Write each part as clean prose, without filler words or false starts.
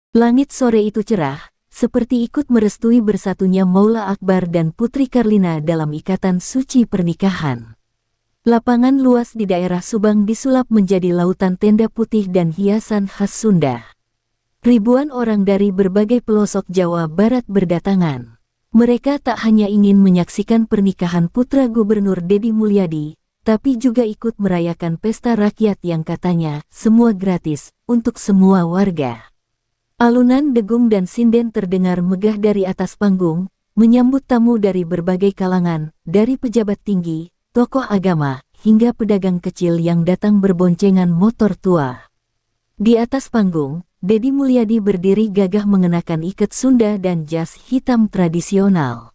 Langit sore itu cerah, seperti ikut merestui bersatunya Maula Akbar dan Putri Karlina dalam ikatan suci pernikahan. Lapangan luas di daerah Subang disulap menjadi lautan tenda putih dan hiasan khas Sunda. Ribuan orang dari berbagai pelosok Jawa Barat berdatangan. Mereka tak hanya ingin menyaksikan pernikahan putra Gubernur Deddy Mulyadi, tapi juga ikut merayakan pesta rakyat yang katanya semua gratis untuk semua warga. Alunan degung dan sinden terdengar megah dari atas panggung, menyambut tamu dari berbagai kalangan, dari pejabat tinggi, tokoh agama, hingga pedagang kecil yang datang berboncengan motor tua. Di atas panggung, Deddy Mulyadi berdiri gagah mengenakan iket Sunda dan jas hitam tradisional.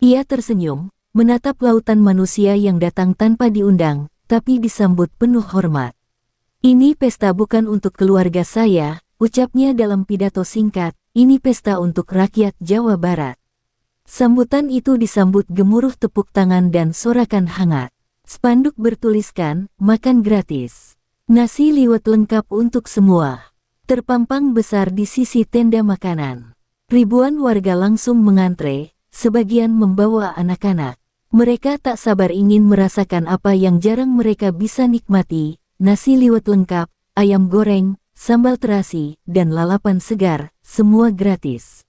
Ia tersenyum, menatap lautan manusia yang datang tanpa diundang, tapi disambut penuh hormat. "Ini pesta bukan untuk keluarga saya," ucapnya dalam pidato singkat, "ini pesta untuk rakyat Jawa Barat." Sambutan itu disambut gemuruh tepuk tangan dan sorakan hangat. Spanduk bertuliskan, "Makan gratis. Nasi liwet lengkap untuk semua." Terpampang besar di sisi tenda makanan. Ribuan warga langsung mengantre, sebagian membawa anak-anak. Mereka tak sabar ingin merasakan apa yang jarang mereka bisa nikmati, nasi liwet lengkap, ayam goreng, sambal terasi, dan lalapan segar, semua gratis.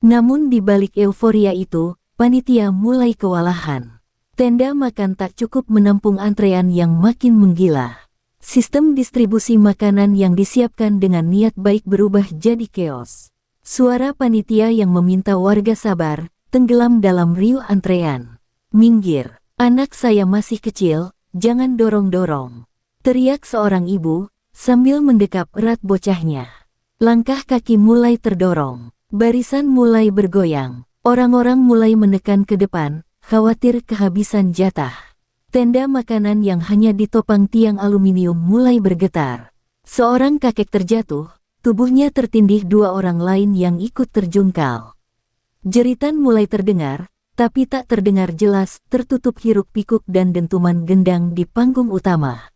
Namun di balik euforia itu, panitia mulai kewalahan. Tenda makan tak cukup menampung antrean yang makin menggila. Sistem distribusi makanan yang disiapkan dengan niat baik berubah jadi keos. Suara panitia yang meminta warga sabar, tenggelam dalam riuh antrean. "Minggir, anak saya masih kecil, jangan dorong-dorong," teriak seorang ibu, sambil mendekap erat bocahnya. Langkah kaki mulai terdorong, barisan mulai bergoyang, orang-orang mulai menekan ke depan, khawatir kehabisan jatah. Tenda makanan yang hanya ditopang tiang aluminium mulai bergetar. Seorang kakek terjatuh, tubuhnya tertindih dua orang lain yang ikut terjungkal. Jeritan mulai terdengar, tapi tak terdengar jelas, tertutup hiruk-pikuk dan dentuman gendang di panggung utama.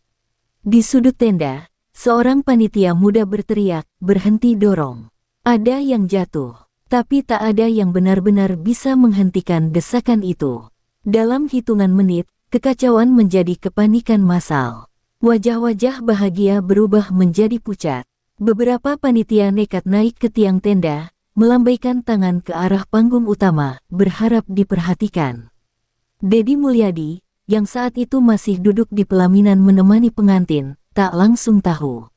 Di sudut tenda, seorang panitia muda berteriak, "Berhenti dorong." Ada yang jatuh, tapi tak ada yang benar-benar bisa menghentikan desakan itu. Dalam hitungan menit, kekacauan menjadi kepanikan massal. Wajah-wajah bahagia berubah menjadi pucat. Beberapa panitia nekat naik ke tiang tenda, melambaikan tangan ke arah panggung utama, berharap diperhatikan. Deddy Mulyadi, yang saat itu masih duduk di pelaminan menemani pengantin, tak langsung tahu.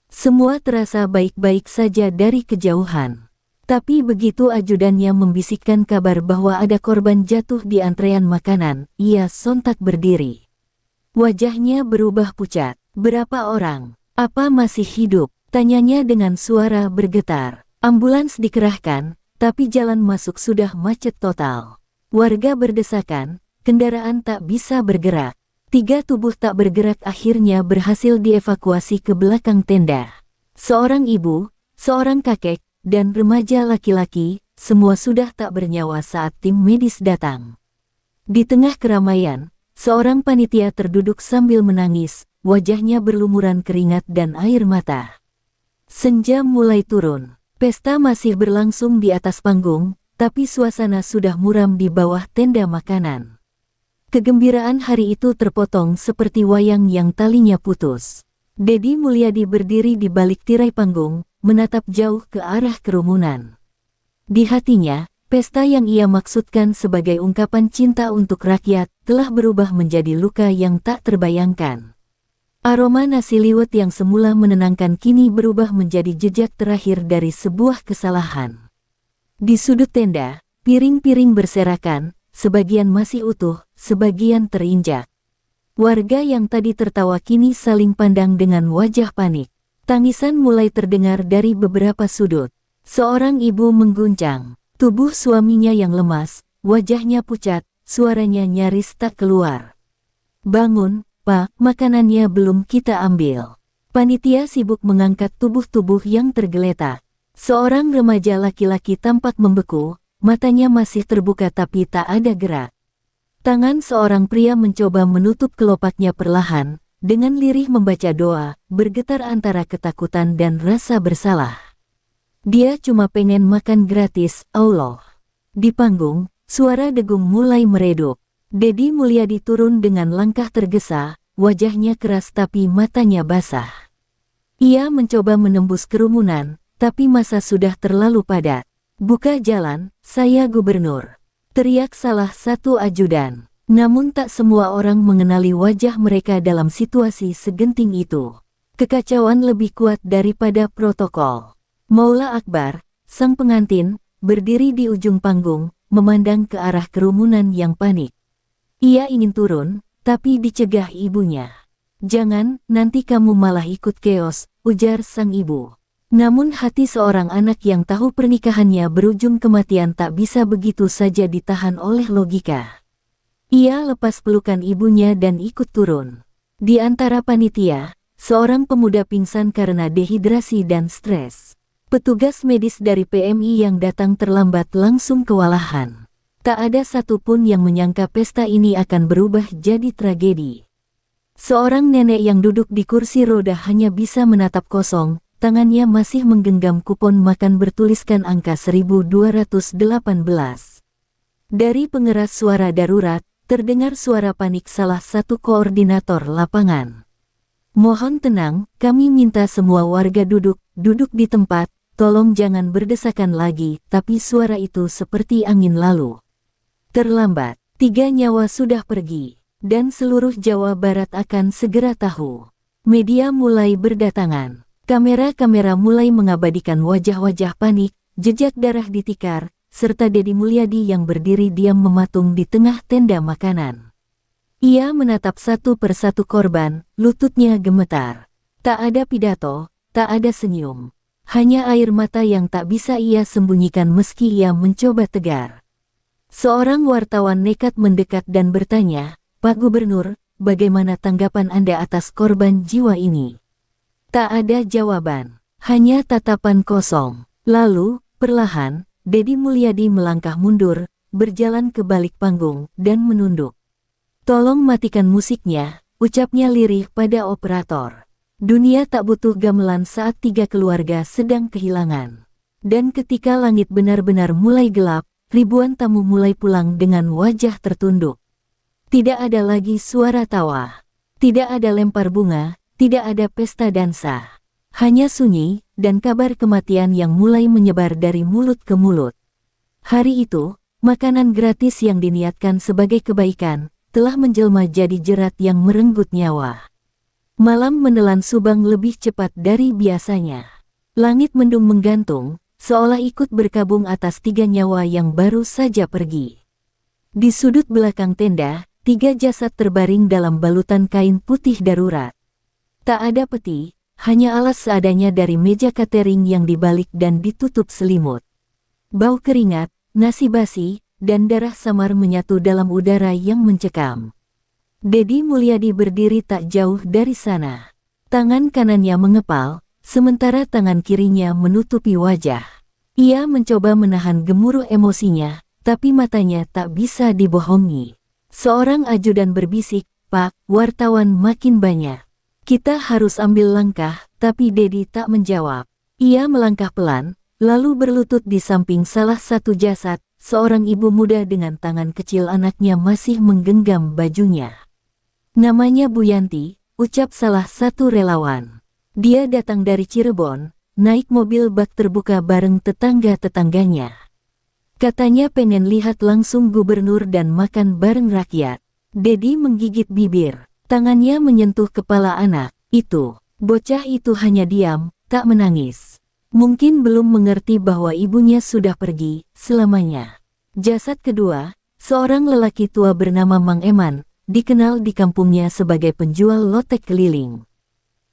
Semua terasa baik-baik saja dari kejauhan. Tapi begitu ajudannya membisikkan kabar bahwa ada korban jatuh di antrean makanan, ia sontak berdiri. Wajahnya berubah pucat. "Berapa orang? Apa masih hidup?" tanyanya dengan suara bergetar. Ambulans dikerahkan, tapi jalan masuk sudah macet total. Warga berdesakan, kendaraan tak bisa bergerak. 3 tubuh tak bergerak akhirnya berhasil dievakuasi ke belakang tenda. Seorang ibu, seorang kakek, dan remaja laki-laki, semua sudah tak bernyawa saat tim medis datang. Di tengah keramaian, seorang panitia terduduk sambil menangis, wajahnya berlumuran keringat dan air mata. Senja mulai turun, pesta masih berlangsung di atas panggung, tapi suasana sudah muram di bawah tenda makanan. Kegembiraan hari itu terpotong seperti wayang yang talinya putus. Deddy Mulyadi berdiri di balik tirai panggung, menatap jauh ke arah kerumunan. Di hatinya, pesta yang ia maksudkan sebagai ungkapan cinta untuk rakyat telah berubah menjadi luka yang tak terbayangkan. Aroma nasi liwet yang semula menenangkan kini berubah menjadi jejak terakhir dari sebuah kesalahan. Di sudut tenda, piring-piring berserakan, sebagian masih utuh, sebagian terinjak. Warga yang tadi tertawa kini saling pandang dengan wajah panik. Tangisan mulai terdengar dari beberapa sudut. Seorang ibu mengguncang, tubuh suaminya yang lemas, wajahnya pucat, suaranya nyaris tak keluar. "Bangun, Pak, makanannya belum kita ambil." Panitia sibuk mengangkat tubuh-tubuh yang tergeletak. Seorang remaja laki-laki tampak membeku, matanya masih terbuka tapi tak ada gerak. Tangan seorang pria mencoba menutup kelopaknya perlahan, dengan lirih membaca doa, bergetar antara ketakutan dan rasa bersalah. Dia cuma pengen makan gratis, Allah. Di panggung, suara dengung mulai meredup. Deddy Mulyadi turun dengan langkah tergesa, wajahnya keras tapi matanya basah. Ia mencoba menembus kerumunan, tapi masa sudah terlalu padat. "Buka jalan, saya gubernur," teriak salah satu ajudan. Namun tak semua orang mengenali wajah mereka dalam situasi segenting itu. Kekacauan lebih kuat daripada protokol. Maula Akbar, sang pengantin, berdiri di ujung panggung, memandang ke arah kerumunan yang panik. Ia ingin turun, tapi dicegah ibunya. "Jangan, nanti kamu malah ikut keos," ujar sang ibu. Namun hati seorang anak yang tahu pernikahannya berujung kematian tak bisa begitu saja ditahan oleh logika. Ia lepas pelukan ibunya dan ikut turun. Di antara panitia, seorang pemuda pingsan karena dehidrasi dan stres. Petugas medis dari PMI yang datang terlambat langsung kewalahan. Tak ada satupun yang menyangka pesta ini akan berubah jadi tragedi. Seorang nenek yang duduk di kursi roda hanya bisa menatap kosong, tangannya masih menggenggam kupon makan bertuliskan angka 1218. Dari pengeras suara darurat, terdengar suara panik salah satu koordinator lapangan. "Mohon tenang, kami minta semua warga duduk di tempat, tolong jangan berdesakan lagi," tapi suara itu seperti angin lalu. Terlambat, 3 nyawa sudah pergi, dan seluruh Jawa Barat akan segera tahu. Media mulai berdatangan, kamera-kamera mulai mengabadikan wajah-wajah panik, jejak darah di tikar, serta Deddy Mulyadi yang berdiri diam mematung di tengah tenda makanan. Ia menatap satu persatu korban, lututnya gemetar. Tak ada pidato, tak ada senyum. Hanya air mata yang tak bisa ia sembunyikan meski ia mencoba tegar. Seorang wartawan nekat mendekat dan bertanya, "Pak Gubernur, bagaimana tanggapan Anda atas korban jiwa ini?" Tak ada jawaban, hanya tatapan kosong. Lalu, perlahan, Deddy Mulyadi melangkah mundur, berjalan ke balik panggung, dan menunduk. "Tolong matikan musiknya," ucapnya lirih pada operator. Dunia tak butuh gamelan saat 3 keluarga sedang kehilangan. Dan ketika langit benar-benar mulai gelap, ribuan tamu mulai pulang dengan wajah tertunduk. Tidak ada lagi suara tawa. Tidak ada lempar bunga, tidak ada pesta dansa. Hanya sunyi, dan kabar kematian yang mulai menyebar dari mulut ke mulut. Hari itu, makanan gratis yang diniatkan sebagai kebaikan, telah menjelma jadi jerat yang merenggut nyawa. Malam menelan Subang lebih cepat dari biasanya. Langit mendung menggantung, seolah ikut berkabung atas 3 nyawa yang baru saja pergi. Di sudut belakang tenda, 3 jasad terbaring dalam balutan kain putih darurat. Tak ada peti, hanya alas seadanya dari meja catering yang dibalik dan ditutup selimut. Bau keringat, nasi basi, dan darah samar menyatu dalam udara yang mencekam. Deddy Mulyadi berdiri tak jauh dari sana. Tangan kanannya mengepal, sementara tangan kirinya menutupi wajah. Ia mencoba menahan gemuruh emosinya, tapi matanya tak bisa dibohongi. Seorang ajudan berbisik, "Pak, wartawan makin banyak. Kita harus ambil langkah," tapi Deddy tak menjawab. Ia melangkah pelan, lalu berlutut di samping salah satu jasad, seorang ibu muda dengan tangan kecil anaknya masih menggenggam bajunya. "Namanya Bu Yanti," ucap salah satu relawan. Dia datang dari Cirebon, naik mobil bak terbuka bareng tetangga-tetangganya. Katanya pengen lihat langsung gubernur dan makan bareng rakyat. Deddy menggigit bibir, tangannya menyentuh kepala anak. Bocah itu hanya diam, tak menangis. Mungkin belum mengerti bahwa ibunya sudah pergi selamanya. Jasad kedua, seorang lelaki tua bernama Mang Eman, dikenal di kampungnya sebagai penjual lotek keliling.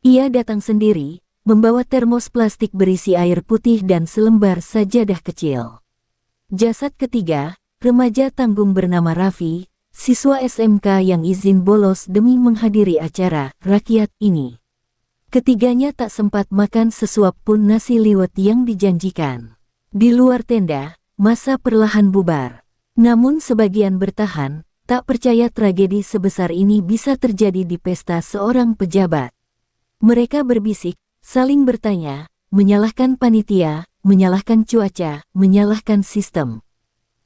Ia datang sendiri, membawa termos plastik berisi air putih dan selembar sajadah kecil. Jasad ketiga, remaja tanggung bernama Raffi, siswa SMK yang izin bolos demi menghadiri acara rakyat ini. Ketiganya tak sempat makan sesuap pun nasi liwet yang dijanjikan. Di luar tenda, massa perlahan bubar. Namun sebagian bertahan, tak percaya tragedi sebesar ini bisa terjadi di pesta seorang pejabat. Mereka berbisik, saling bertanya, menyalahkan panitia, menyalahkan cuaca, menyalahkan sistem.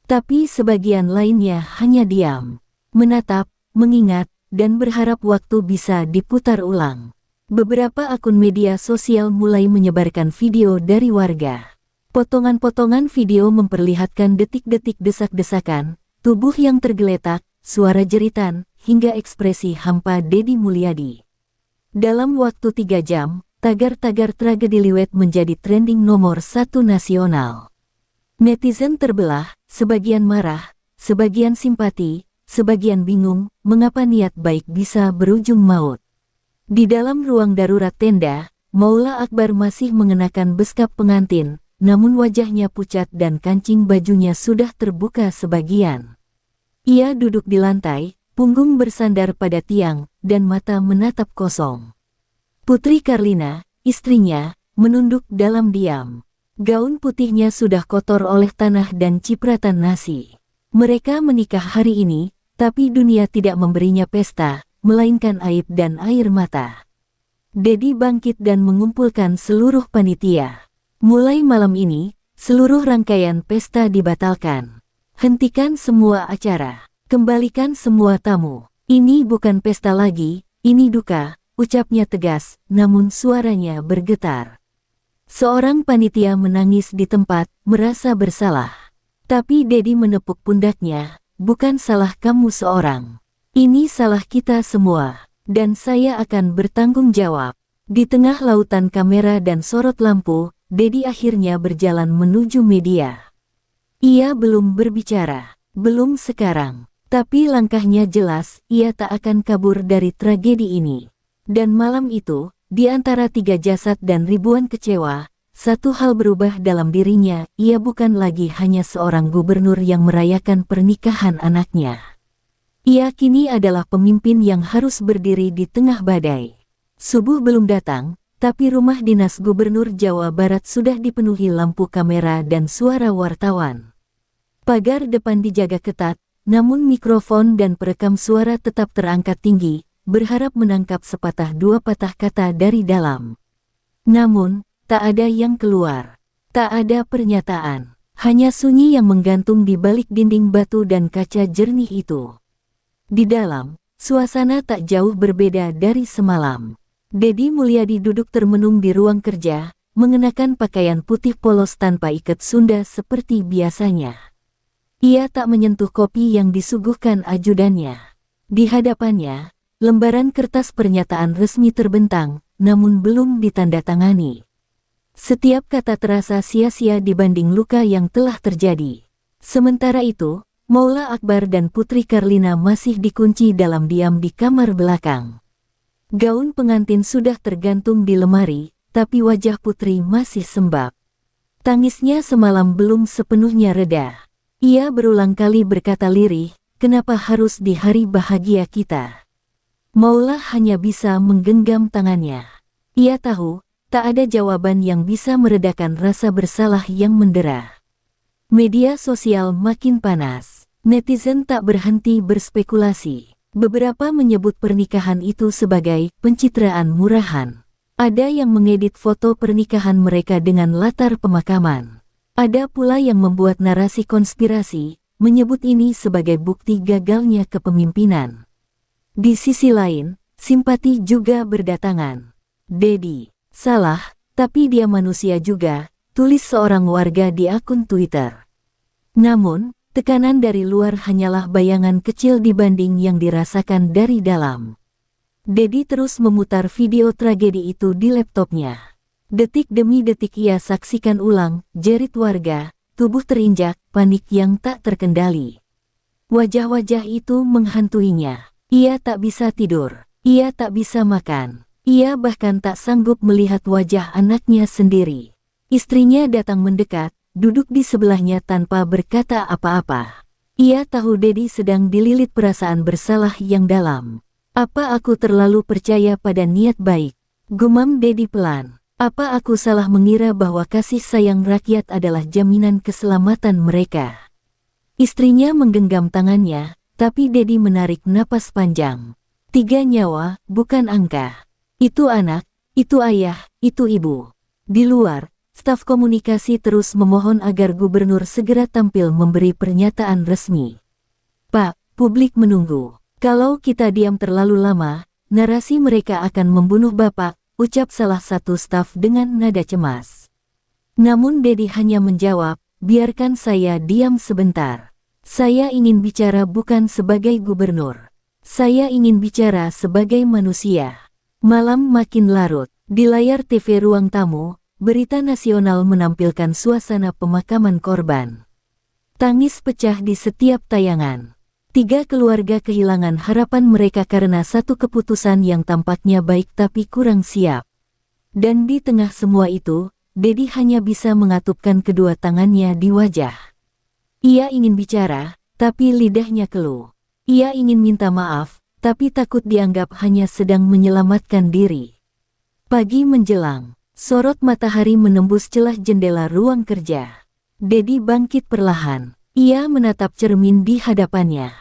Tapi sebagian lainnya hanya diam, menatap, mengingat, dan berharap waktu bisa diputar ulang. Beberapa akun media sosial mulai menyebarkan video dari warga. Potongan-potongan video memperlihatkan detik-detik desak-desakan, tubuh yang tergeletak, suara jeritan, hingga ekspresi hampa Deddy Mulyadi. Dalam waktu 3 jam, tagar-tagar tragedi Liwet menjadi trending nomor 1 nasional. Netizen terbelah, sebagian marah, sebagian simpati, sebagian bingung, mengapa niat baik bisa berujung maut. Di dalam ruang darurat tenda, Maula Akbar masih mengenakan beskap pengantin, namun wajahnya pucat dan kancing bajunya sudah terbuka sebagian. Ia duduk di lantai, punggung bersandar pada tiang, dan mata menatap kosong. Putri Karlina, istrinya, menunduk dalam diam. Gaun putihnya sudah kotor oleh tanah dan cipratan nasi. Mereka menikah hari ini, tapi dunia tidak memberinya pesta, melainkan aib dan air mata. Deddy bangkit dan mengumpulkan seluruh panitia. Mulai malam ini, seluruh rangkaian pesta dibatalkan. Hentikan semua acara. Kembalikan semua tamu. Ini bukan pesta lagi, ini duka, ucapnya tegas, namun suaranya bergetar. Seorang panitia menangis di tempat, merasa bersalah. Tapi Deddy menepuk pundaknya, bukan salah kamu seorang. Ini salah kita semua, dan saya akan bertanggung jawab. Di tengah lautan kamera dan sorot lampu, Deddy akhirnya berjalan menuju media. Ia belum berbicara, belum sekarang, tapi langkahnya jelas, ia tak akan kabur dari tragedi ini. Dan malam itu, di antara 3 jasad dan ribuan kecewa, satu hal berubah dalam dirinya, ia bukan lagi hanya seorang gubernur yang merayakan pernikahan anaknya. Ia kini adalah pemimpin yang harus berdiri di tengah badai. Subuh belum datang, tapi rumah dinas Gubernur Jawa Barat sudah dipenuhi lampu kamera dan suara wartawan. Pagar depan dijaga ketat, namun mikrofon dan perekam suara tetap terangkat tinggi, berharap menangkap sepatah dua patah kata dari dalam. Namun, tak ada yang keluar. Tak ada pernyataan. Hanya sunyi yang menggantung di balik dinding batu dan kaca jernih itu. Di dalam, suasana tak jauh berbeda dari semalam. Deddy Mulyadi duduk termenung di ruang kerja, mengenakan pakaian putih polos tanpa ikat sunda seperti biasanya. Ia tak menyentuh kopi yang disuguhkan ajudannya. Di hadapannya, lembaran kertas pernyataan resmi terbentang, namun belum ditandatangani. Setiap kata terasa sia-sia dibanding luka yang telah terjadi. Sementara itu, Maula Akbar dan Putri Karlina masih dikunci dalam diam di kamar belakang. Gaun pengantin sudah tergantung di lemari, tapi wajah Putri masih sembab. Tangisnya semalam belum sepenuhnya reda. Ia berulang kali berkata lirih, kenapa harus di hari bahagia kita? Maula hanya bisa menggenggam tangannya. Ia tahu, tak ada jawaban yang bisa meredakan rasa bersalah yang mendera. Media sosial makin panas. Netizen tak berhenti berspekulasi. Beberapa menyebut pernikahan itu sebagai pencitraan murahan. Ada yang mengedit foto pernikahan mereka dengan latar pemakaman. Ada pula yang membuat narasi konspirasi, menyebut ini sebagai bukti gagalnya kepemimpinan. Di sisi lain, simpati juga berdatangan. Deddy, salah, tapi dia manusia juga, tulis seorang warga di akun Twitter. Namun, tekanan dari luar hanyalah bayangan kecil dibanding yang dirasakan dari dalam. Deddy terus memutar video tragedi itu di laptopnya. Detik demi detik ia saksikan ulang, jerit warga, tubuh terinjak, panik yang tak terkendali. Wajah-wajah itu menghantuinya. Ia tak bisa tidur, ia tak bisa makan. Ia bahkan tak sanggup melihat wajah anaknya sendiri. Istrinya datang mendekat, duduk di sebelahnya tanpa berkata apa-apa. Ia tahu Deddy sedang dililit perasaan bersalah yang dalam. Apa aku terlalu percaya pada niat baik? Gumam Deddy pelan. Apa aku salah mengira bahwa kasih sayang rakyat adalah jaminan keselamatan mereka? Istrinya menggenggam tangannya, tapi Deddy menarik napas panjang. 3 nyawa, bukan angka. Itu anak, itu ayah, itu ibu. Di luar, staf komunikasi terus memohon agar gubernur segera tampil memberi pernyataan resmi. "Pak, publik menunggu. Kalau kita diam terlalu lama, narasi mereka akan membunuh Bapak," ucap salah satu staf dengan nada cemas. Namun Dedi hanya menjawab, "Biarkan saya diam sebentar. Saya ingin bicara bukan sebagai gubernur. Saya ingin bicara sebagai manusia." Malam makin larut. Di layar TV ruang tamu, berita nasional menampilkan suasana pemakaman korban. Tangis pecah di setiap tayangan. 3 keluarga kehilangan harapan mereka karena satu keputusan yang tampaknya baik tapi kurang siap. Dan di tengah semua itu, Dedi hanya bisa mengatupkan kedua tangannya di wajah. Ia ingin bicara, tapi lidahnya keluh. Ia ingin minta maaf, tapi takut dianggap hanya sedang menyelamatkan diri. Pagi menjelang, sorot matahari menembus celah jendela ruang kerja. Dedi bangkit perlahan. Ia menatap cermin di hadapannya.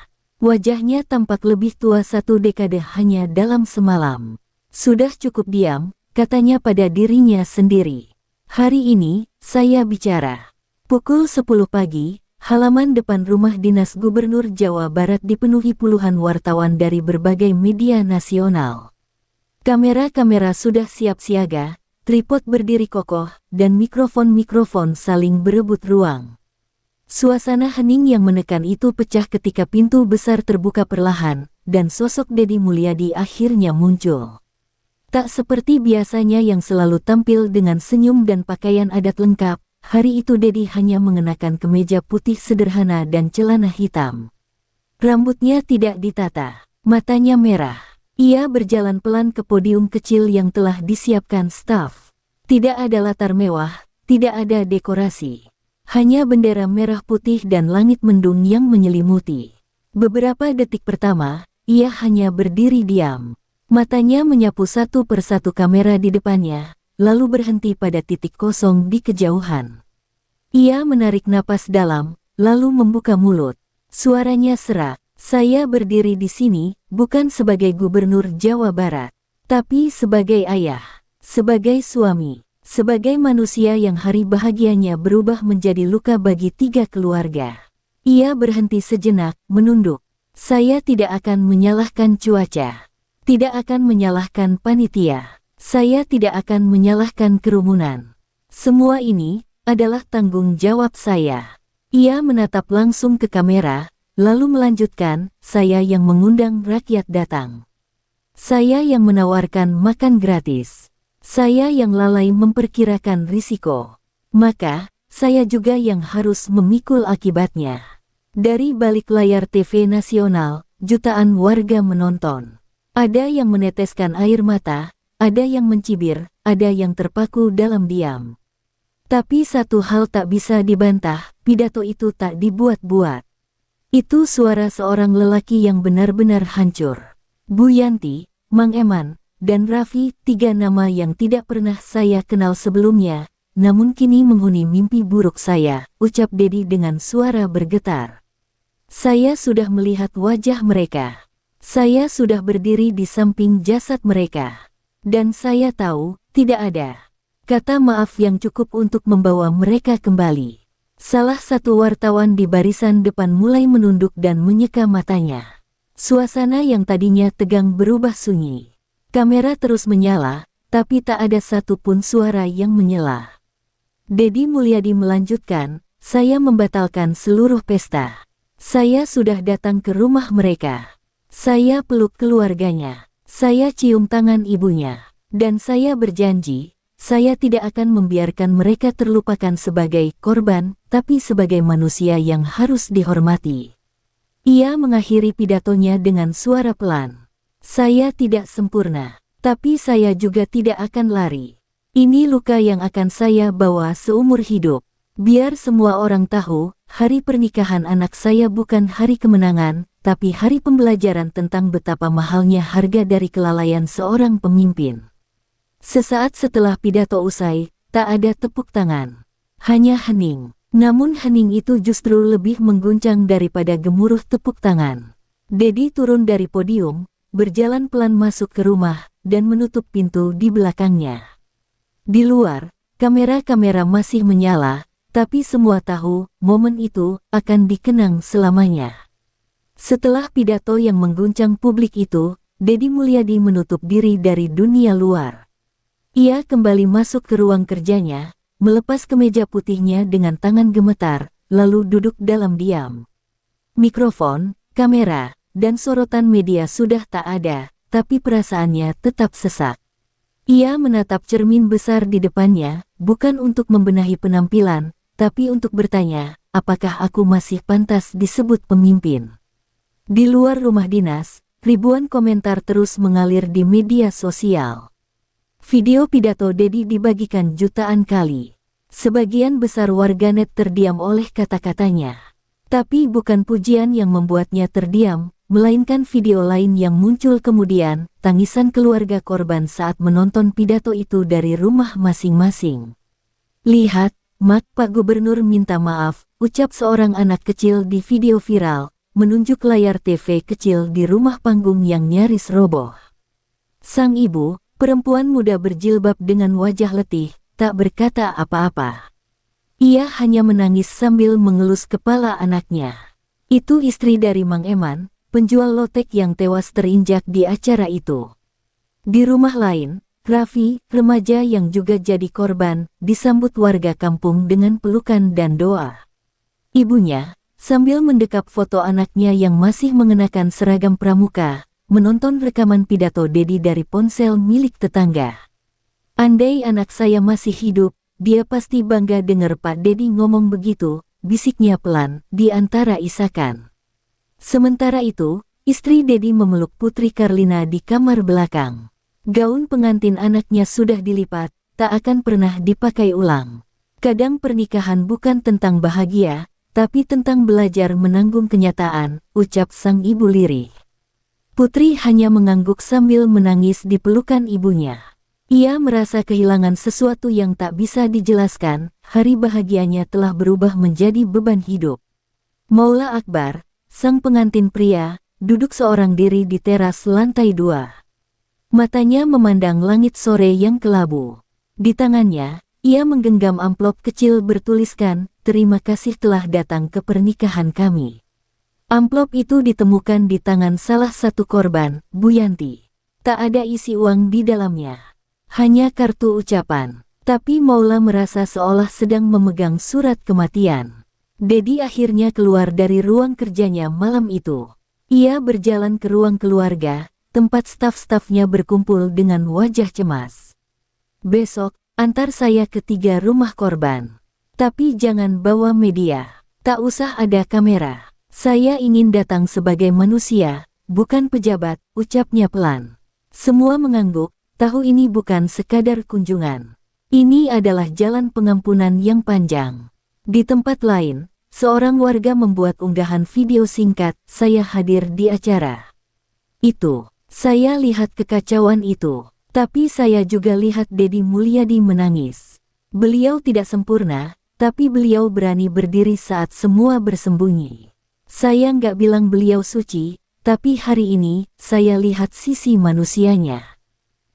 Wajahnya tampak lebih tua 1 dekade hanya dalam semalam. "Sudah cukup diam," katanya pada dirinya sendiri. "Hari ini, saya bicara." Pukul 10 pagi, halaman depan rumah dinas Gubernur Jawa Barat dipenuhi puluhan wartawan dari berbagai media nasional. Kamera-kamera sudah siap siaga, tripod berdiri kokoh, dan mikrofon-mikrofon saling berebut ruang. Suasana hening yang menekan itu pecah ketika pintu besar terbuka perlahan, dan sosok Dedi Mulyadi akhirnya muncul. Tak seperti biasanya yang selalu tampil dengan senyum dan pakaian adat lengkap, hari itu Dedi hanya mengenakan kemeja putih sederhana dan celana hitam. Rambutnya tidak ditata, matanya merah. Ia berjalan pelan ke podium kecil yang telah disiapkan staf. Tidak ada latar mewah, tidak ada dekorasi. Hanya bendera merah putih dan langit mendung yang menyelimuti. Beberapa detik pertama, ia hanya berdiri diam. Matanya menyapu satu persatu kamera di depannya, lalu berhenti pada titik kosong di kejauhan. Ia menarik napas dalam, lalu membuka mulut. Suaranya serak. "Saya berdiri di sini, bukan sebagai gubernur Jawa Barat, tapi sebagai ayah, sebagai suami, sebagai manusia yang hari bahagianya berubah menjadi luka bagi 3 keluarga." Ia berhenti sejenak, menunduk. "Saya tidak akan menyalahkan cuaca, tidak akan menyalahkan panitia, saya tidak akan menyalahkan kerumunan. Semua ini adalah tanggung jawab saya." Ia menatap langsung ke kamera, lalu melanjutkan, "Saya yang mengundang rakyat datang. Saya yang menawarkan makan gratis. Saya yang lalai memperkirakan risiko. Maka, saya juga yang harus memikul akibatnya." Dari balik layar TV nasional, jutaan warga menonton. Ada yang meneteskan air mata, ada yang mencibir, ada yang terpaku dalam diam. Tapi satu hal tak bisa dibantah, pidato itu tak dibuat-buat. Itu suara seorang lelaki yang benar-benar hancur. Bu Yanti, Mang Eman, dan Raffi, 3 nama yang tidak pernah saya kenal sebelumnya, namun kini menghuni mimpi buruk saya, ucap Dedi dengan suara bergetar. "Saya sudah melihat wajah mereka. Saya sudah berdiri di samping jasad mereka. Dan saya tahu, tidak ada kata maaf yang cukup untuk membawa mereka kembali." Salah satu wartawan di barisan depan mulai menunduk dan menyeka matanya. Suasana yang tadinya tegang berubah sunyi. Kamera terus menyala, tapi tak ada satupun suara yang menyela. Dedi Mulyadi melanjutkan, "Saya membatalkan seluruh pesta. Saya sudah datang ke rumah mereka. Saya peluk keluarganya. Saya cium tangan ibunya. Dan saya berjanji, saya tidak akan membiarkan mereka terlupakan sebagai korban, tapi sebagai manusia yang harus dihormati." Ia mengakhiri pidatonya dengan suara pelan. "Saya tidak sempurna, tapi saya juga tidak akan lari. Ini luka yang akan saya bawa seumur hidup. Biar semua orang tahu, hari pernikahan anak saya bukan hari kemenangan, tapi hari pembelajaran tentang betapa mahalnya harga dari kelalaian seorang pemimpin." Sesaat setelah pidato usai, tak ada tepuk tangan. Hanya hening. Namun hening itu justru lebih mengguncang daripada gemuruh tepuk tangan. Dedi turun dari podium, berjalan pelan masuk ke rumah, dan menutup pintu di belakangnya. Di luar, Kamera-kamera masih menyala, tapi semua tahu momen itu akan dikenang selamanya. Setelah pidato yang mengguncang publik itu, Deddy Mulyadi menutup diri dari dunia luar. Ia kembali masuk ke ruang kerjanya, melepas kemeja putihnya dengan tangan gemetar, lalu duduk dalam diam. Mikrofon, kamera, dan sorotan media sudah tak ada, tapi perasaannya tetap sesak. Ia menatap cermin besar di depannya, bukan untuk membenahi penampilan, tapi untuk bertanya, apakah aku masih pantas disebut pemimpin? Di luar rumah dinas, ribuan komentar terus mengalir di media sosial. Video pidato Deddy dibagikan jutaan kali. Sebagian besar warganet terdiam oleh kata-katanya. Tapi bukan pujian yang membuatnya terdiam, melainkan video lain yang muncul kemudian, tangisan keluarga korban saat menonton pidato itu dari rumah masing-masing. Lihat, Mak, Pak Gubernur minta maaf, ucap seorang anak kecil di video viral, menunjuk layar TV kecil di rumah panggung yang nyaris roboh. Sang ibu, perempuan muda berjilbab dengan wajah letih, tak berkata apa-apa. Ia hanya menangis sambil mengelus kepala anaknya. Itu istri dari Mang Eman, penjual lotek yang tewas terinjak di acara itu. Di rumah lain, Raffi, remaja yang juga jadi korban, disambut warga kampung dengan pelukan dan doa. Ibunya, sambil mendekap foto anaknya yang masih mengenakan seragam pramuka, menonton rekaman pidato Deddy dari ponsel milik tetangga. Andai anak saya masih hidup, dia pasti bangga dengar Pak Deddy ngomong begitu, bisiknya pelan, di antara isakan. Sementara itu, istri Deddy memeluk Putri Karlina di kamar belakang. Gaun pengantin anaknya sudah dilipat, tak akan pernah dipakai ulang. Kadang pernikahan bukan tentang bahagia, tapi tentang belajar menanggung kenyataan, ucap sang ibu lirih. Putri hanya mengangguk sambil menangis di pelukan ibunya. Ia merasa kehilangan sesuatu yang tak bisa dijelaskan, hari bahagianya telah berubah menjadi beban hidup. Maula Akbar, sang pengantin pria, duduk seorang diri di teras lantai 2. Matanya memandang langit sore yang kelabu. Di tangannya, ia menggenggam amplop kecil bertuliskan, "Terima kasih telah datang ke pernikahan kami." Amplop itu ditemukan di tangan salah satu korban, Bu Yanti. Tak ada isi uang di dalamnya. Hanya kartu ucapan. Tapi Maula merasa seolah sedang memegang surat kematian. Deddy akhirnya keluar dari ruang kerjanya malam itu. Ia berjalan ke ruang keluarga, tempat staf-stafnya berkumpul dengan wajah cemas. "Besok, antar saya ke 3 rumah korban. Tapi jangan bawa media. Tak usah ada kamera. Saya ingin datang sebagai manusia, bukan pejabat," ucapnya pelan. Semua mengangguk, tahu ini bukan sekadar kunjungan. Ini adalah jalan pengampunan yang panjang. Di tempat lain, seorang warga membuat unggahan video singkat, "Saya hadir di acara itu. Saya lihat kekacauan itu. Tapi saya juga lihat Deddy Mulyadi menangis. Beliau tidak sempurna, tapi beliau berani berdiri saat semua bersembunyi. Saya nggak bilang beliau suci, tapi hari ini, saya lihat sisi manusianya."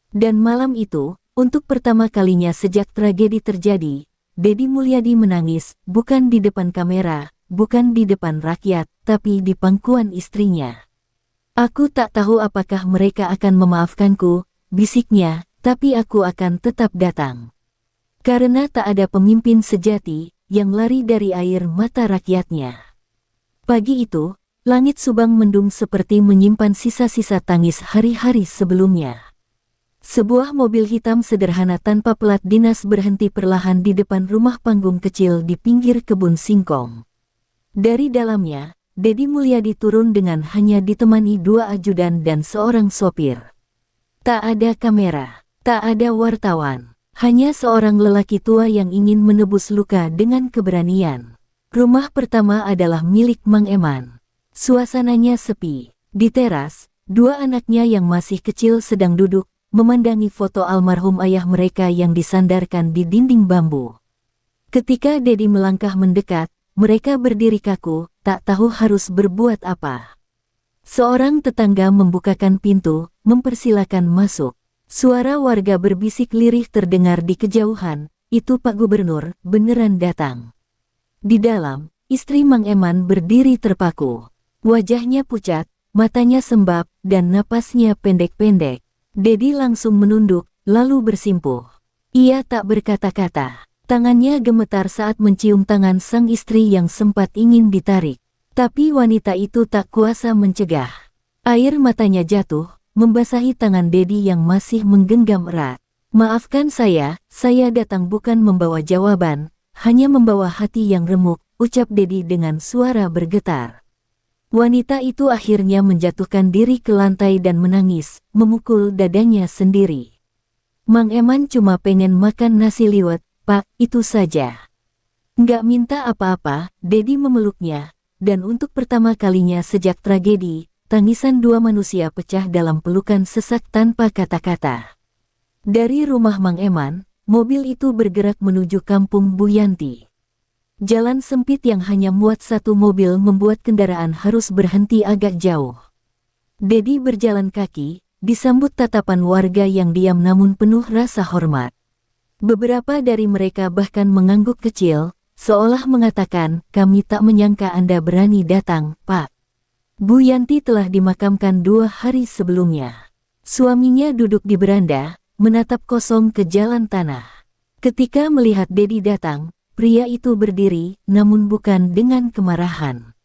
Dan malam itu, untuk pertama kalinya sejak tragedi terjadi, Deddy Mulyadi menangis, bukan di depan kamera, bukan di depan rakyat, tapi di pangkuan istrinya. "Aku tak tahu apakah mereka akan memaafkanku," bisiknya, "tapi aku akan tetap datang. Karena tak ada pemimpin sejati yang lari dari air mata rakyatnya." Pagi itu, langit Subang mendung seperti menyimpan sisa-sisa tangis hari-hari sebelumnya. Sebuah mobil hitam sederhana tanpa plat dinas berhenti perlahan di depan rumah panggung kecil di pinggir kebun singkong. Dari dalamnya, Deddy Mulyadi turun dengan hanya ditemani 2 ajudan dan seorang sopir. Tak ada kamera, tak ada wartawan, hanya seorang lelaki tua yang ingin menebus luka dengan keberanian. Rumah pertama adalah milik Mang Eman. Suasananya sepi. Di teras, 2 anaknya yang masih kecil sedang duduk, memandangi foto almarhum ayah mereka yang disandarkan di dinding bambu. Ketika Deddy melangkah mendekat, mereka berdiri kaku, tak tahu harus berbuat apa. Seorang tetangga membukakan pintu, mempersilakan masuk. Suara warga berbisik lirih terdengar di kejauhan, itu Pak Gubernur, beneran datang. Di dalam, istri Mang Eman berdiri terpaku. Wajahnya pucat, matanya sembab, dan napasnya pendek-pendek. Dedi langsung menunduk, lalu bersimpuh. Ia tak berkata-kata. Tangannya gemetar saat mencium tangan sang istri yang sempat ingin ditarik. Tapi wanita itu tak kuasa mencegah. Air matanya jatuh, membasahi tangan Dedi yang masih menggenggam erat. Maafkan saya datang bukan membawa jawaban, hanya membawa hati yang remuk, ucap Dedi dengan suara bergetar. Wanita itu akhirnya menjatuhkan diri ke lantai dan menangis, memukul dadanya sendiri. Mang Eman cuma pengen makan nasi liwet, Pak, itu saja. Nggak minta apa-apa, Dedi memeluknya, dan untuk pertama kalinya sejak tragedi, tangisan dua manusia pecah dalam pelukan sesak tanpa kata-kata. Dari rumah Mang Eman, mobil itu bergerak menuju kampung Bu Yanti. Jalan sempit yang hanya muat satu mobil membuat kendaraan harus berhenti agak jauh. Dedi berjalan kaki, disambut tatapan warga yang diam namun penuh rasa hormat. Beberapa dari mereka bahkan mengangguk kecil, seolah mengatakan, kami tak menyangka Anda berani datang, Pak. Bu Yanti telah dimakamkan 2 hari sebelumnya. Suaminya duduk di beranda, menatap kosong ke jalan tanah. Ketika melihat Dedi datang, pria itu berdiri, namun bukan dengan kemarahan.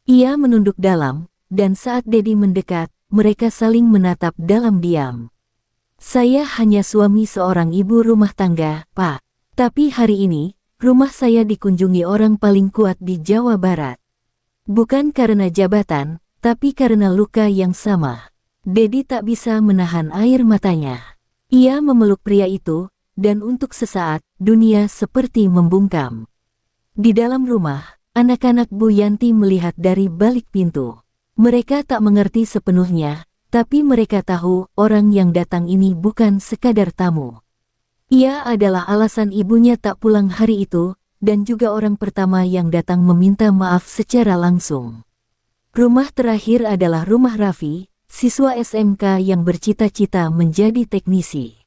Ia menunduk dalam, dan saat Dedi mendekat, mereka saling menatap dalam diam. Saya hanya suami seorang ibu rumah tangga, Pak. Tapi hari ini, rumah saya dikunjungi orang paling kuat di Jawa Barat. Bukan karena jabatan, tapi karena luka yang sama. Dedi tak bisa menahan air matanya. Ia memeluk pria itu, dan untuk sesaat, dunia seperti membungkam. Di dalam rumah, anak-anak Bu Yanti melihat dari balik pintu. Mereka tak mengerti sepenuhnya, tapi mereka tahu orang yang datang ini bukan sekadar tamu. Ia adalah alasan ibunya tak pulang hari itu, dan juga orang pertama yang datang meminta maaf secara langsung. Rumah terakhir adalah rumah Raffi, siswa SMK yang bercita-cita menjadi teknisi.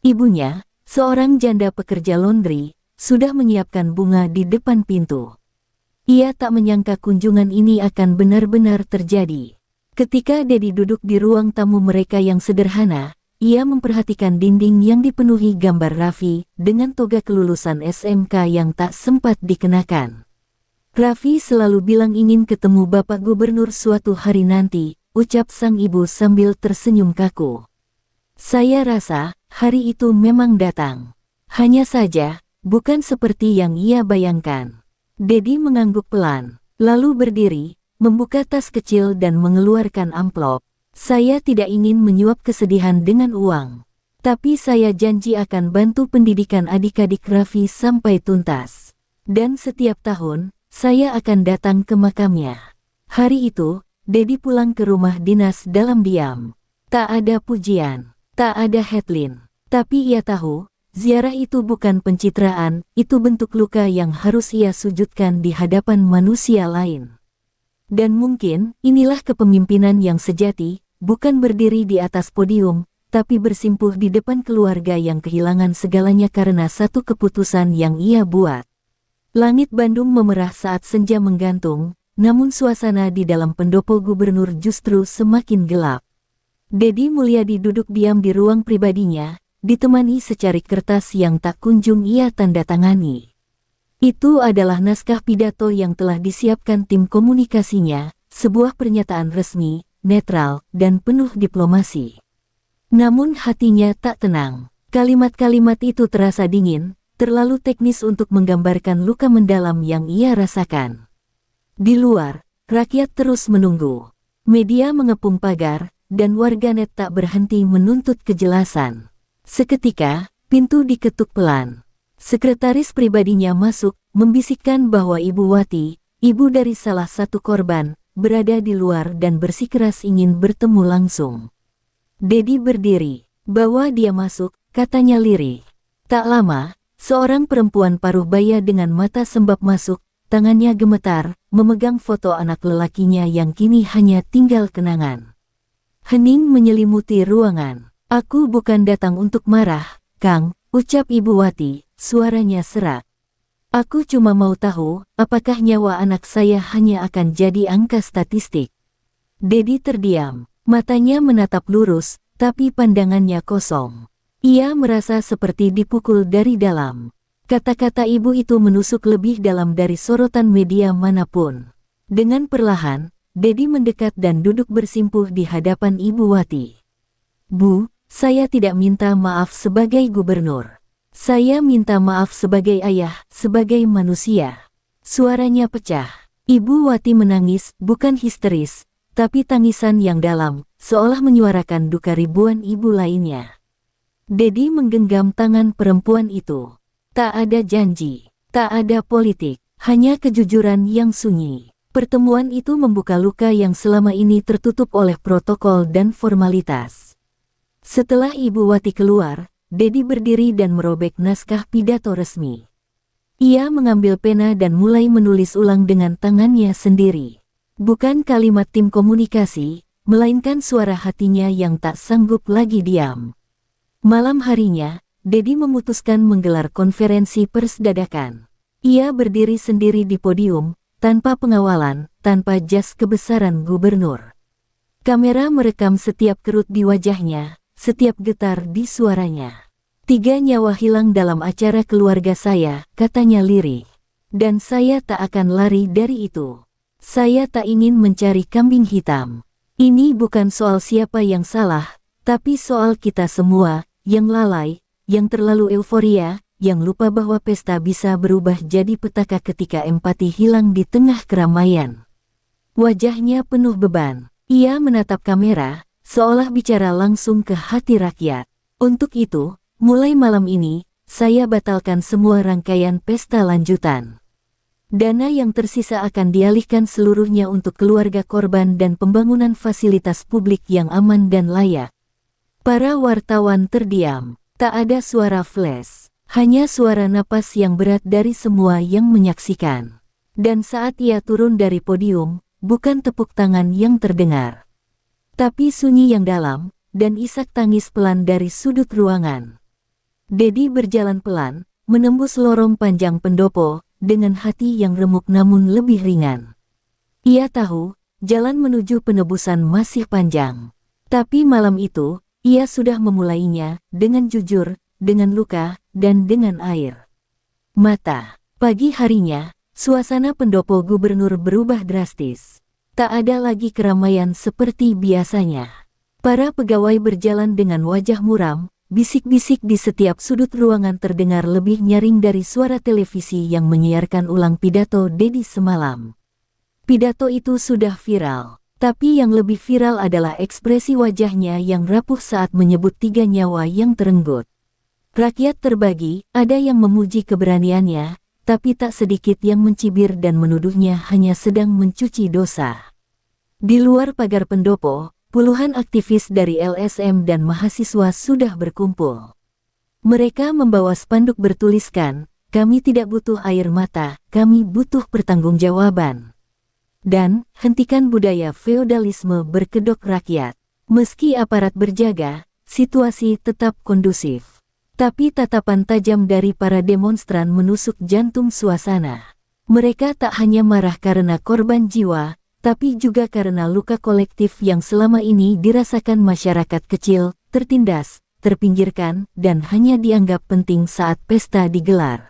Ibunya, seorang janda pekerja laundry, sudah menyiapkan bunga di depan pintu. Ia tak menyangka kunjungan ini akan benar-benar terjadi. Ketika Dedi duduk di ruang tamu mereka yang sederhana, ia memperhatikan dinding yang dipenuhi gambar Raffi dengan toga kelulusan SMK yang tak sempat dikenakan. Raffi selalu bilang ingin ketemu Bapak Gubernur suatu hari nanti, ucap sang ibu sambil tersenyum kaku. Saya rasa, hari itu memang datang. Hanya saja, bukan seperti yang ia bayangkan. Dedi mengangguk pelan, lalu berdiri, membuka tas kecil dan mengeluarkan amplop. Saya tidak ingin menyuap kesedihan dengan uang. Tapi saya janji akan bantu pendidikan adik-adik Raffi sampai tuntas. Dan setiap tahun, saya akan datang ke makamnya. Hari itu, Dedi pulang ke rumah dinas dalam diam. Tak ada pujian, tak ada headline. Tapi ia tahu, ziarah itu bukan pencitraan, itu bentuk luka yang harus ia sujudkan di hadapan manusia lain. Dan mungkin, inilah kepemimpinan yang sejati, bukan berdiri di atas podium, tapi bersimpuh di depan keluarga yang kehilangan segalanya karena satu keputusan yang ia buat. Langit Bandung memerah saat senja menggantung, namun suasana di dalam pendopo gubernur justru semakin gelap. Dedi Mulyadi duduk diam di ruang pribadinya, ditemani secarik kertas yang tak kunjung ia tanda tangani. Itu adalah naskah pidato yang telah disiapkan tim komunikasinya, sebuah pernyataan resmi, netral, dan penuh diplomasi. Namun hatinya tak tenang. Kalimat-kalimat itu terasa dingin, terlalu teknis untuk menggambarkan luka mendalam yang ia rasakan. Di luar, rakyat terus menunggu. Media mengepung pagar, dan warganet tak berhenti menuntut kejelasan. Seketika, pintu diketuk pelan. Sekretaris pribadinya masuk, membisikkan bahwa Ibu Wati, ibu dari salah satu korban, berada di luar dan bersikeras ingin bertemu langsung. Dedi berdiri, bawa dia masuk, katanya lirih. Tak lama, seorang perempuan paruh baya dengan mata sembab masuk, tangannya gemetar, memegang foto anak lelakinya yang kini hanya tinggal kenangan. Hening menyelimuti ruangan. Aku bukan datang untuk marah, Kang, ucap Ibu Wati, suaranya serak. Aku cuma mau tahu, apakah nyawa anak saya hanya akan jadi angka statistik? Dedi terdiam, matanya menatap lurus, tapi pandangannya kosong. Ia merasa seperti dipukul dari dalam. Kata-kata ibu itu menusuk lebih dalam dari sorotan media manapun. Dengan perlahan, Dedi mendekat dan duduk bersimpuh di hadapan Ibu Wati. Bu, saya tidak minta maaf sebagai gubernur. Saya minta maaf sebagai ayah, sebagai manusia. Suaranya pecah. Ibu Wati menangis, bukan histeris, tapi tangisan yang dalam, seolah menyuarakan duka ribuan ibu lainnya. Dedi menggenggam tangan perempuan itu. Tak ada janji, tak ada politik, hanya kejujuran yang sunyi. Pertemuan itu membuka luka yang selama ini tertutup oleh protokol dan formalitas. Setelah Ibu Wati keluar, Dedi berdiri dan merobek naskah pidato resmi. Ia mengambil pena dan mulai menulis ulang dengan tangannya sendiri. Bukan kalimat tim komunikasi, melainkan suara hatinya yang tak sanggup lagi diam. Malam harinya, Dedi memutuskan menggelar konferensi pers dadakan. Ia berdiri sendiri di podium, tanpa pengawalan, tanpa jas kebesaran gubernur. Kamera merekam setiap kerut di wajahnya, setiap getar di suaranya. 3 nyawa hilang dalam acara keluarga saya, katanya lirih. Dan saya tak akan lari dari itu. Saya tak ingin mencari kambing hitam. Ini bukan soal siapa yang salah, tapi soal kita semua, yang lalai, yang terlalu euforia, yang lupa bahwa pesta bisa berubah jadi petaka ketika empati hilang di tengah keramaian. Wajahnya penuh beban. Ia menatap kamera, seolah bicara langsung ke hati rakyat. Untuk itu, mulai malam ini, saya batalkan semua rangkaian pesta lanjutan. Dana yang tersisa akan dialihkan seluruhnya untuk keluarga korban dan pembangunan fasilitas publik yang aman dan layak. Para wartawan terdiam. Tak ada suara flash, hanya suara napas yang berat dari semua yang menyaksikan. Dan saat ia turun dari podium, bukan tepuk tangan yang terdengar, tapi sunyi yang dalam, dan isak tangis pelan dari sudut ruangan. Dedi berjalan pelan, menembus lorong panjang pendopo, dengan hati yang remuk namun lebih ringan. Ia tahu, jalan menuju penebusan masih panjang. Tapi malam itu, ia sudah memulainya, dengan jujur, dengan luka, dan dengan air mata. Pagi harinya, suasana pendopo gubernur berubah drastis. Tak ada lagi keramaian seperti biasanya. Para pegawai berjalan dengan wajah muram, bisik-bisik di setiap sudut ruangan terdengar lebih nyaring dari suara televisi yang menyiarkan ulang pidato Dedi semalam. Pidato itu sudah viral. Tapi yang lebih viral adalah ekspresi wajahnya yang rapuh saat menyebut 3 nyawa yang terenggut. Rakyat terbagi, ada yang memuji keberaniannya, tapi tak sedikit yang mencibir dan menuduhnya hanya sedang mencuci dosa. Di luar pagar pendopo, puluhan aktivis dari LSM dan mahasiswa sudah berkumpul. Mereka membawa spanduk bertuliskan, "Kami tidak butuh air mata, kami butuh pertanggungjawaban." Dan, hentikan budaya feodalisme berkedok rakyat. Meski aparat berjaga, situasi tetap kondusif. Tapi tatapan tajam dari para demonstran menusuk jantung suasana. Mereka tak hanya marah karena korban jiwa, tapi juga karena luka kolektif yang selama ini dirasakan masyarakat kecil, tertindas, terpinggirkan, dan hanya dianggap penting saat pesta digelar.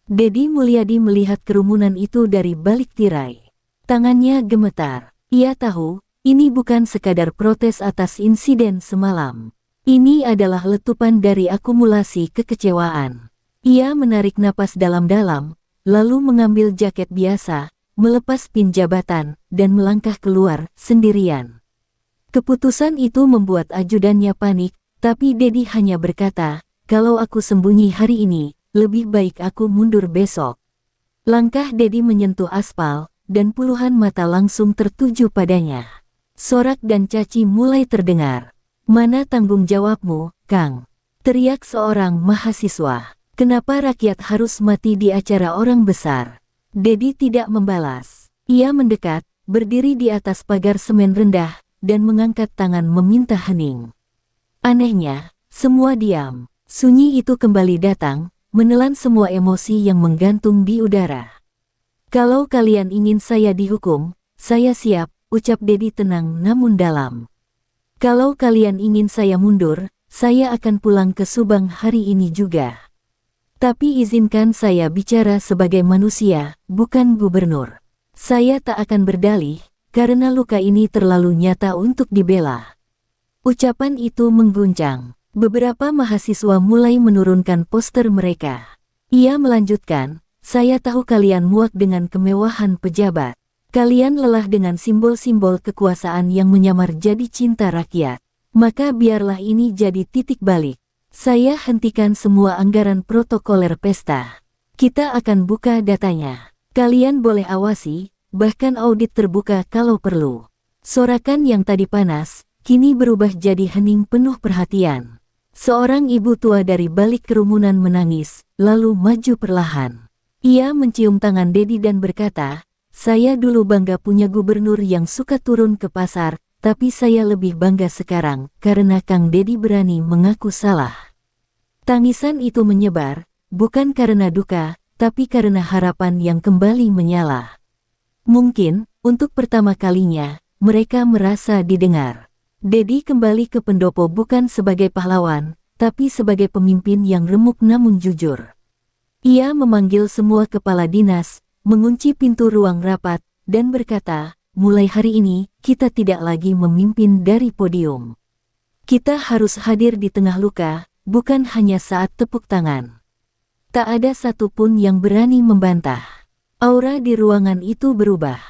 Dedi Mulyadi melihat kerumunan itu dari balik tirai. Tangannya gemetar. Ia tahu, ini bukan sekadar protes atas insiden semalam. Ini adalah letupan dari akumulasi kekecewaan. Ia menarik napas dalam-dalam, lalu mengambil jaket biasa, melepas pin jabatan, dan melangkah keluar, sendirian. Keputusan itu membuat ajudannya panik, tapi Dedi hanya berkata, "Kalau aku sembunyi hari ini, lebih baik aku mundur besok." Langkah Dedi menyentuh aspal, dan puluhan mata langsung tertuju padanya. Sorak dan caci mulai terdengar. "Mana tanggung jawabmu, Kang?" teriak seorang mahasiswa. "Kenapa rakyat harus mati di acara orang besar?" Dedi tidak membalas. Ia mendekat, berdiri di atas pagar semen rendah, dan mengangkat tangan meminta hening. Anehnya, semua diam. Sunyi itu kembali datang, menelan semua emosi yang menggantung di udara. Kalau kalian ingin saya dihukum, saya siap, ucap Dedi tenang namun dalam. Kalau kalian ingin saya mundur, saya akan pulang ke Subang hari ini juga. Tapi izinkan saya bicara sebagai manusia, bukan gubernur. Saya tak akan berdalih, karena luka ini terlalu nyata untuk dibela. Ucapan itu mengguncang. Beberapa mahasiswa mulai menurunkan poster mereka. Ia melanjutkan, saya tahu kalian muak dengan kemewahan pejabat. Kalian lelah dengan simbol-simbol kekuasaan yang menyamar jadi cinta rakyat. Maka biarlah ini jadi titik balik. Saya hentikan semua anggaran protokoler pesta. Kita akan buka datanya. Kalian boleh awasi, bahkan audit terbuka kalau perlu. Sorakan yang tadi panas, kini berubah jadi hening penuh perhatian. Seorang ibu tua dari balik kerumunan menangis, lalu maju perlahan. Ia mencium tangan Dedi dan berkata, saya dulu bangga punya gubernur yang suka turun ke pasar, tapi saya lebih bangga sekarang karena Kang Dedi berani mengaku salah. Tangisan itu menyebar, bukan karena duka, tapi karena harapan yang kembali menyala. Mungkin, untuk pertama kalinya, mereka merasa didengar. Dedi kembali ke pendopo bukan sebagai pahlawan, tapi sebagai pemimpin yang remuk namun jujur. Ia memanggil semua kepala dinas, mengunci pintu ruang rapat, dan berkata, mulai hari ini, kita tidak lagi memimpin dari podium. Kita harus hadir di tengah luka, bukan hanya saat tepuk tangan. Tak ada satupun yang berani membantah. Aura di ruangan itu berubah.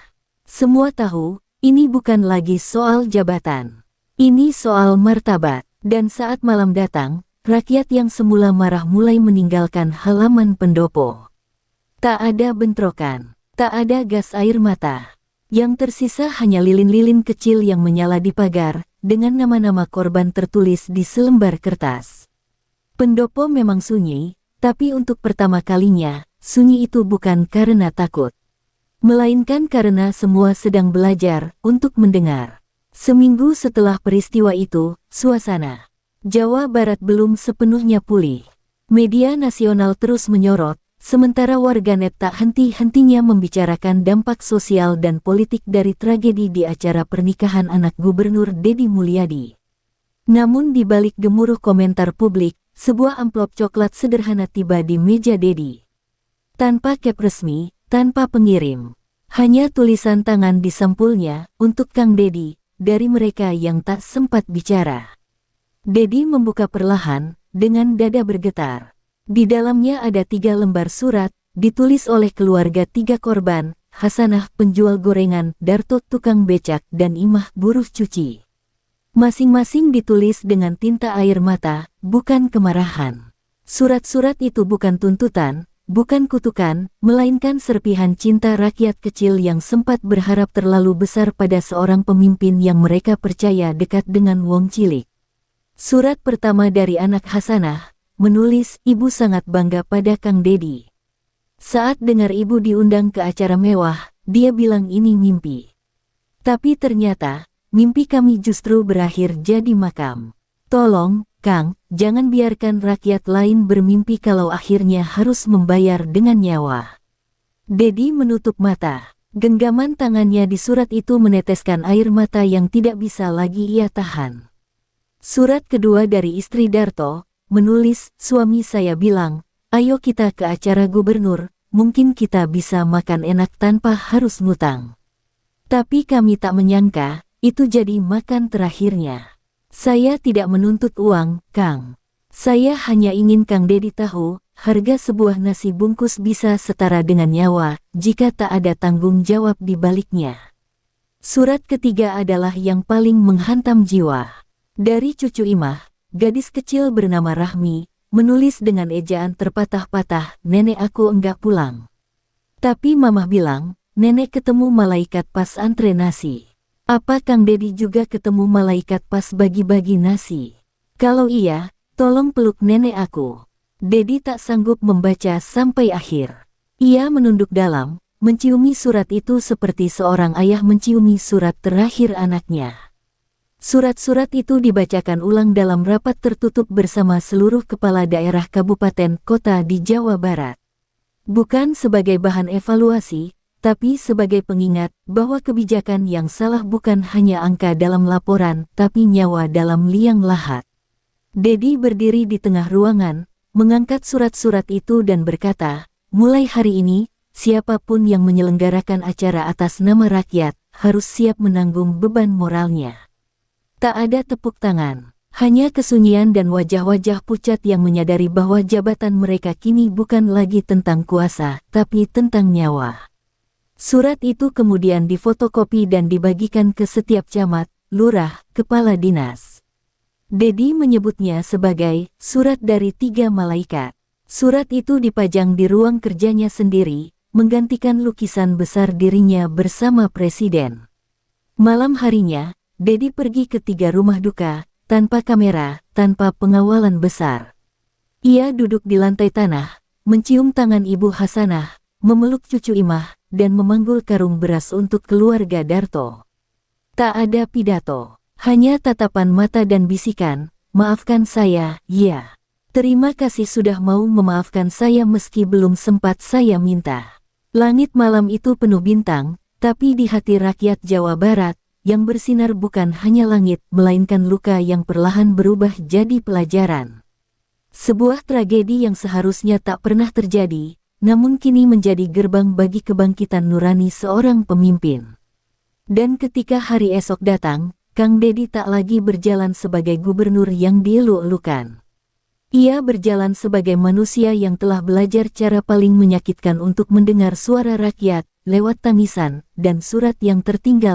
Semua tahu, ini bukan lagi soal jabatan. Ini soal martabat, dan saat malam datang, rakyat yang semula marah mulai meninggalkan halaman pendopo. Tak ada bentrokan, tak ada gas air mata. Yang tersisa hanya lilin-lilin kecil yang menyala di pagar, dengan nama-nama korban tertulis di selembar kertas. Pendopo memang sunyi, tapi untuk pertama kalinya, sunyi itu bukan karena takut. Melainkan karena semua sedang belajar untuk mendengar. Seminggu setelah peristiwa itu, suasana Jawa Barat belum sepenuhnya pulih. Media nasional terus menyorot, sementara warganet tak henti-hentinya membicarakan dampak sosial dan politik dari tragedi di acara pernikahan anak Gubernur Dedi Mulyadi. Namun di balik gemuruh komentar publik, sebuah amplop coklat sederhana tiba di meja Dedi. Tanpa cap resmi, tanpa pengirim. Hanya tulisan tangan di sampulnya, untuk Kang Dedi, dari mereka yang tak sempat bicara. Dedi membuka perlahan, dengan dada bergetar. Di dalamnya ada 3 lembar surat, ditulis oleh keluarga 3 korban, Hasanah penjual gorengan, Darto tukang becak, dan Imah buruh cuci. Masing-masing ditulis dengan tinta air mata, bukan kemarahan. Surat-surat itu bukan tuntutan, bukan kutukan, melainkan serpihan cinta rakyat kecil yang sempat berharap terlalu besar pada seorang pemimpin yang mereka percaya dekat dengan wong cilik. Surat pertama dari anak Hasanah, menulis, ibu sangat bangga pada Kang Dedi. Saat dengar ibu diundang ke acara mewah, dia bilang ini mimpi. Tapi ternyata, mimpi kami justru berakhir jadi makam. Tolong, Kang, jangan biarkan rakyat lain bermimpi kalau akhirnya harus membayar dengan nyawa. Dedi menutup mata. Genggaman tangannya di surat itu meneteskan air mata yang tidak bisa lagi ia tahan. Surat kedua dari istri Darto, menulis, suami saya bilang, ayo kita ke acara gubernur, mungkin kita bisa makan enak tanpa harus ngutang. Tapi kami tak menyangka, itu jadi makan terakhirnya. Saya tidak menuntut uang, Kang. Saya hanya ingin Kang Dedi tahu, harga sebuah nasi bungkus bisa setara dengan nyawa, jika tak ada tanggung jawab di baliknya. Surat ketiga adalah yang paling menghantam jiwa. Dari cucu Imah, gadis kecil bernama Rahmi, menulis dengan ejaan terpatah-patah, nenek aku enggak pulang. Tapi mamah bilang, nenek ketemu malaikat pas antre nasi. Apa Kang Dedi juga ketemu malaikat pas bagi-bagi nasi? Kalau iya, tolong peluk nenek aku. Dedi tak sanggup membaca sampai akhir. Ia menunduk dalam, menciumi surat itu seperti seorang ayah menciumi surat terakhir anaknya. Surat-surat itu dibacakan ulang dalam rapat tertutup bersama seluruh kepala daerah kabupaten kota di Jawa Barat. Bukan sebagai bahan evaluasi, tapi sebagai pengingat bahwa kebijakan yang salah bukan hanya angka dalam laporan, tapi nyawa dalam liang lahat. Dedi berdiri di tengah ruangan, mengangkat surat-surat itu dan berkata, mulai hari ini, siapapun yang menyelenggarakan acara atas nama rakyat, harus siap menanggung beban moralnya. Tak ada tepuk tangan, hanya kesunyian dan wajah-wajah pucat yang menyadari bahwa jabatan mereka kini bukan lagi tentang kuasa, tapi tentang nyawa. Surat itu kemudian difotokopi dan dibagikan ke setiap camat, lurah, kepala dinas. Dedi menyebutnya sebagai surat dari 3 malaikat. Surat itu dipajang di ruang kerjanya sendiri, menggantikan lukisan besar dirinya bersama presiden. Malam harinya, Dedi pergi ke 3 rumah duka, tanpa kamera, tanpa pengawalan besar. Ia duduk di lantai tanah, mencium tangan Ibu Hasanah, memeluk cucu Imah, dan memanggul karung beras untuk keluarga Darto. Tak ada pidato, hanya tatapan mata dan bisikan, maafkan saya, ya. Terima kasih sudah mau memaafkan saya meski belum sempat saya minta. Langit malam itu penuh bintang, tapi di hati rakyat Jawa Barat, yang bersinar bukan hanya langit, melainkan luka yang perlahan berubah jadi pelajaran. Sebuah tragedi yang seharusnya tak pernah terjadi, namun kini menjadi gerbang bagi kebangkitan nurani seorang pemimpin. Dan ketika hari esok datang, Kang Dedi tak lagi berjalan sebagai gubernur yang dielu-elukan. Ia berjalan sebagai manusia yang telah belajar cara paling menyakitkan untuk mendengar suara rakyat, lewat tangisan dan surat yang tertinggal.